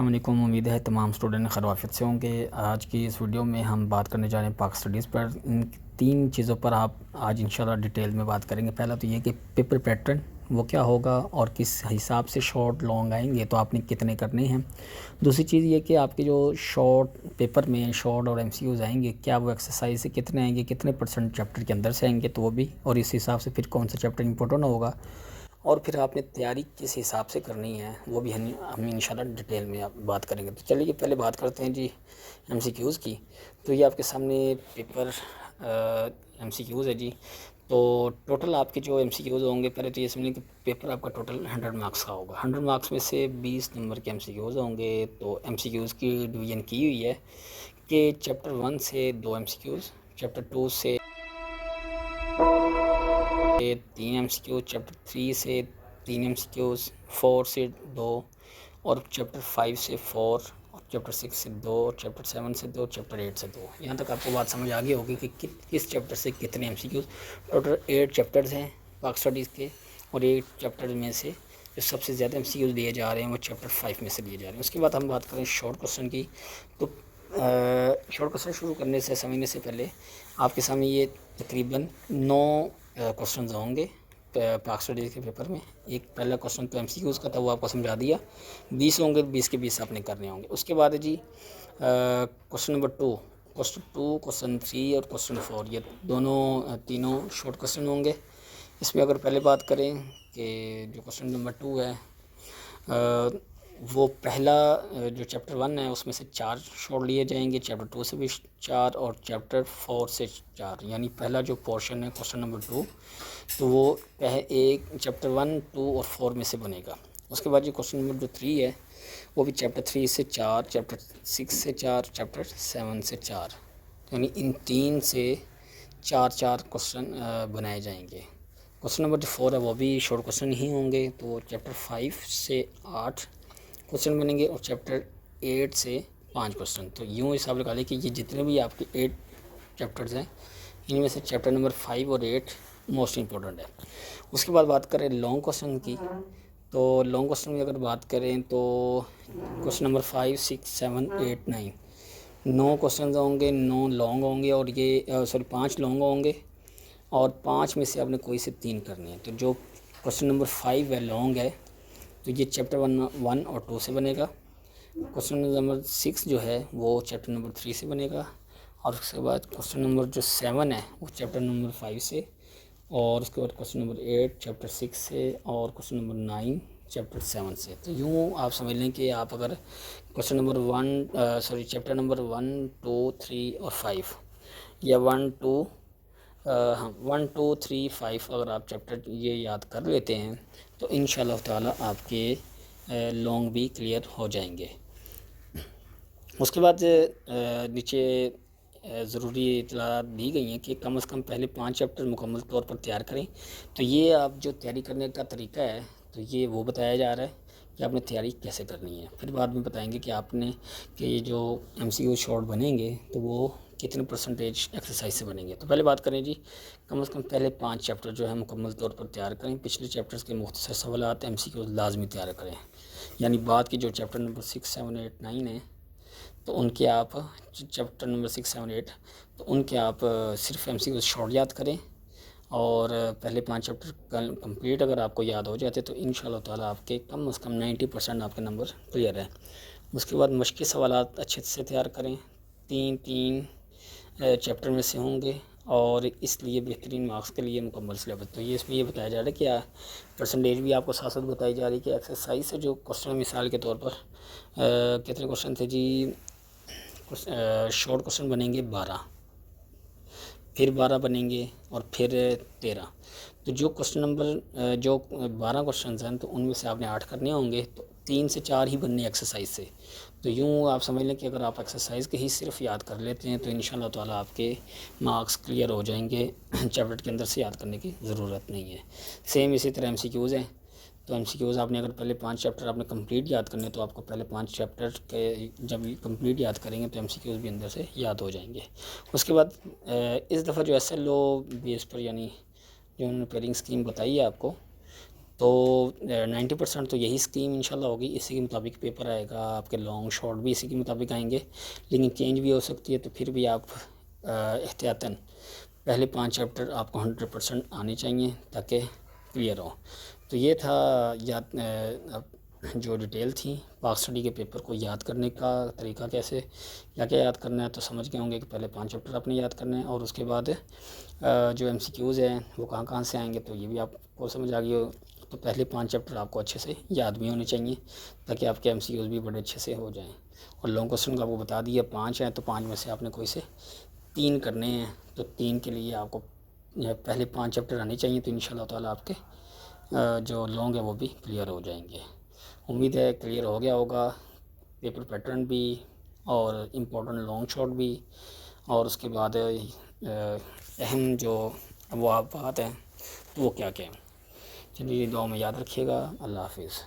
السلام علیکم، امید ہے تمام اسٹوڈنٹ خیریت سے ہوں گے۔ آج کی اس ویڈیو میں ہم بات کرنے جا رہے ہیں پاک اسٹڈیز پر۔ ان 3 چیزوں پر آپ آج انشاءاللہ ڈیٹیل میں بات کریں گے۔ پہلا تو یہ کہ پیپر پیٹرن وہ کیا ہوگا اور کس حساب سے شارٹ لانگ آئیں گے، تو آپ نے کتنے کرنے ہیں۔ دوسری چیز یہ کہ آپ کے جو شارٹ پیپر میں شارٹ اور MCQs آئیں گے، کیا وہ ایکسرسائز سے کتنے آئیں گے، کتنے % چیپٹر کے اندر سے آئیں گے، تو وہ بھی، اور اس حساب سے پھر کون سا چیپٹر امپورٹنٹ ہوگا، اور پھر آپ نے تیاری کس حساب سے کرنی ہے، وہ بھی ہم انشاءاللہ ڈیٹیل میں بات کریں گے۔ تو چلیے پہلے بات کرتے ہیں جی MCQs کی۔ تو یہ آپ کے سامنے پیپر MCQs ہے جی۔ تو ٹوٹل آپ کے جو MCQs ہوں گے، پہلے تو یہ سمجھیں کہ پیپر آپ کا ٹوٹل 100 مارکس کا ہوگا۔ 100 مارکس میں سے 20 نمبر کے MCQs ہوں گے۔ تو MCQs کی ڈویژن کی ہوئی ہے کہ چیپٹر 1 سے 2 MCQs، چیپٹر 2 سے 3 MCQs، چیپٹر 3 سے 3 MCQs، 4 سے 2، اور چیپٹر 5 سے 4، اور چیپٹر 6 سے 2، اور چیپٹر 7 سے 2، چیپٹر 8 سے 2۔ یہاں تک آپ کو بات سمجھ آگئی ہوگی کہ کس چیپٹر سے کتنے MCQs۔ ٹوٹل 8 چیپٹرز ہیں پاک اسٹڈیز کے، اور 8 چیپٹر میں سے جو سب سے زیادہ MCQs لیے جا رہے ہیں وہ چیپٹر 5 میں سے لیے جا رہے ہیں۔ اس کے بعد ہم بات کریں شارٹ کوسچن کی۔ تو شارٹ کوسچن شروع کرنے سے، سمجھنے سے پہلے آپ کے سامنے یہ تقریباً 9 کوسچنز ہوں گے پاک اسٹڈیز کے پیپر میں۔ ایک پہلا کوسچن تو MCQs کا تھا، وہ آپ کو سمجھا دیا۔ 20 ہوں گے، 20 کے 20 آپ نے کرنے ہوں گے۔ اس کے بعد ہے جی کوسچن نمبر 2، کوسچن 3 اور کوسچن 4، یہ تینوں شارٹ کوسچن ہوں گے۔ اس میں اگر پہلے بات کریں کہ جو کوسچن نمبر 2 ہے، وہ پہلا جو چیپٹر 1 ہے اس میں سے 4 شارٹ لیے جائیں گے، چیپٹر 2 سے بھی 4، اور چیپٹر 4 سے 4، یعنی پہلا جو پورشن ہے کوسچن نمبر 2، تو وہ ایک چیپٹر 1، 2 اور 4 میں سے بنے گا۔ اس کے بعد جو کوسچن نمبر جو 3 ہے، وہ بھی چیپٹر 3 سے 4، چیپٹر 6 سے 4، چیپٹر 7 سے 4، یعنی ان 3 سے 4 کوسچن بنائے جائیں گے۔ کوسچن نمبر جو 4 ہے وہ بھی شارٹ کوسچن ہی ہوں گے، تو چیپٹر 5 سے 8 کوسچن بنیں گے، اور چیپٹر 8 سے 5 کوسچن۔ تو یوں حساب لگا لیں کہ یہ جتنے بھی آپ کے 8 چیپٹرز ہیں، ان میں سے چیپٹر نمبر 5 اور 8 موسٹ امپورٹنٹ ہے۔ اس کے بعد بات کریں لانگ کوسچن کی۔ تو لانگ کوسچن کی اگر بات کریں تو کوسچن نمبر 5، 6، 7، 8، 9، 9 کوسچنز ہوں گے، 9 لانگ ہوں گے، اور یہ 5 لانگ ہوں گے، اور 5 میں سے آپ نے کوئی سے 3 کرنے ہیں۔ تو جو کوسچن نمبر 5 ہے، لانگ ہے، تو یہ چیپٹر 1 اور 2 سے بنے گا۔ کوسچن نمبر 6 جو ہے وہ چیپٹر نمبر 3 سے بنے گا، اور اس کے بعد کوسچن نمبر جو 7 ہے وہ چیپٹر نمبر 5 سے، اور اس کے بعد کوسچن نمبر 8 چیپٹر 6 سے، اور کوسچن نمبر 9 چیپٹر 7 سے۔ تو یوں آپ سمجھ لیں کہ آپ اگر کوسچن نمبر چیپٹر نمبر 1، 2، 3 اور 5، یا 1، 2، 3، 5 اگر آپ چیپٹر یہ یاد کر لیتے ہیں تو انشاءاللہ تعالی آپ کے لانگ بھی کلیئر ہو جائیں گے۔ اس کے بعد نیچے ضروری اطلاعات دی گئی ہیں کہ کم از کم پہلے 5 چیپٹر مکمل طور پر تیار کریں۔ تو یہ آپ جو تیاری کرنے کا طریقہ ہے، تو یہ وہ بتایا جا رہا ہے کہ آپ نے تیاری کیسے کرنی ہے۔ پھر بعد میں بتائیں گے کہ آپ نے کہ یہ جو MCQ شارٹ بنیں گے تو وہ کتنے % ایکسرسائز سے بنیں گے۔ تو پہلے بات کریں جی، کم از کم پہلے 5 چیپٹر جو ہے مکمل طور پر تیار کریں۔ پچھلے چیپٹرز کے مختصر سوالات MCQ لازمی تیار کریں، یعنی بعد کے جو چیپٹر نمبر 6، 7، 8، 9 ہیں، تو ان کے آپ چیپٹر نمبر 6، 7، 8، تو ان کے آپ صرف MCQ شارٹ یاد کریں، اور پہلے 5 چیپٹر کمپلیٹ اگر آپ کو یاد ہو جاتے تو انشاءاللہ تعالیٰ آپ کے کم از کم 90% آپ کے نمبر کلیئر ہیں۔ اس کے بعد مشقی سوالات اچھے سے تیار کریں، 3 چیپٹر میں سے ہوں گے، اور اس لیے بہترین مارکس کے لیے مکمل سلیبس۔ تو یہ اس میں یہ بتایا جا رہا ہے کہ پرسنٹیج بھی آپ کو ساتھ ساتھ بتائی جا رہی ہے کہ ایکسرسائز سے جو کوسچن، مثال کے طور پر کتنے کوسچن تھے جی، شارٹ کوسچن بنیں گے 12، پھر 12 بنیں گے، اور پھر 13۔ تو جو کوسچن نمبر جو 12 کوسچنز ہیں تو ان میں سے آپ نے 8 کرنے ہوں گے، تو 3 سے 4 ہی بننے ایکسرسائز سے۔ تو یوں آپ سمجھ لیں کہ اگر آپ ایکسرسائز کے ہی صرف یاد کر لیتے ہیں تو انشاءاللہ تعالیٰ آپ کے مارکس کلیئر ہو جائیں گے، چیپٹر کے اندر سے یاد کرنے کی ضرورت نہیں ہے۔ سیم اسی طرح MCQs ہیں۔ تو MCQs آپ نے اگر پہلے 5 چیپٹر آپ نے کمپلیٹ یاد کرنے، تو آپ کو پہلے 5 چیپٹر کے جب کمپلیٹ یاد کریں گے تو MCQs بھی اندر سے یاد ہو جائیں گے۔ اس کے بعد اس دفعہ جو SLO بیس پر، یعنی جو انہوں نے پیئرنگ اسکیم بتائی ہے آپ کو، تو 90% تو یہی اسکیم انشاءاللہ ہوگی، اسی کے مطابق پیپر آئے گا، آپ کے لانگ شارٹ بھی اسی کے مطابق آئیں گے، لیکن چینج بھی ہو سکتی ہے، تو پھر بھی آپ احتیاطاً پہلے 5 چیپٹر آپ کو 100% آنے چاہیے تاکہ کلیئر ہو۔ تو یہ تھا یاد جو ڈیٹیل تھی پاک اسٹڈی کے پیپر کو یاد کرنے کا طریقہ کیسے، کیا کیا یاد کرنا ہے، تو سمجھ گئے ہوں گے کہ پہلے 5 چیپٹر آپ نے یاد کرنے ہیں، اور اس کے بعد جو MCQs ہیں وہ کہاں کہاں سے آئیں گے، تو یہ بھی آپ کو سمجھ آ گئی ہو۔ تو پہلے 5 چیپٹر آپ کو اچھے سے یاد بھی ہونے چاہیے تاکہ آپ کے MCQs بھی بڑے اچھے سے ہو جائیں، اور لانگ کوسچن کا آپ کو بتا دیا 5 ہیں، تو 5 میں سے آپ نے کوئی سے 3 کرنے ہیں، تو 3 کے لیے آپ کو پہلے 5 چیپٹر آنے چاہیے، تو انشاءاللہ تعالیٰ آپ کے جو لانگ ہے وہ بھی کلیئر ہو جائیں گے۔ امید ہے کلیئر ہو گیا ہوگا پیپر پیٹرن بھی، اور امپورٹنٹ لانگ شارٹ بھی، اور اس کے بعد اہم جو ابواب بات ہیں وہ کیا کیا ہیں۔ چلیے دعاؤں میں یاد رکھیے گا۔ اللہ حافظ۔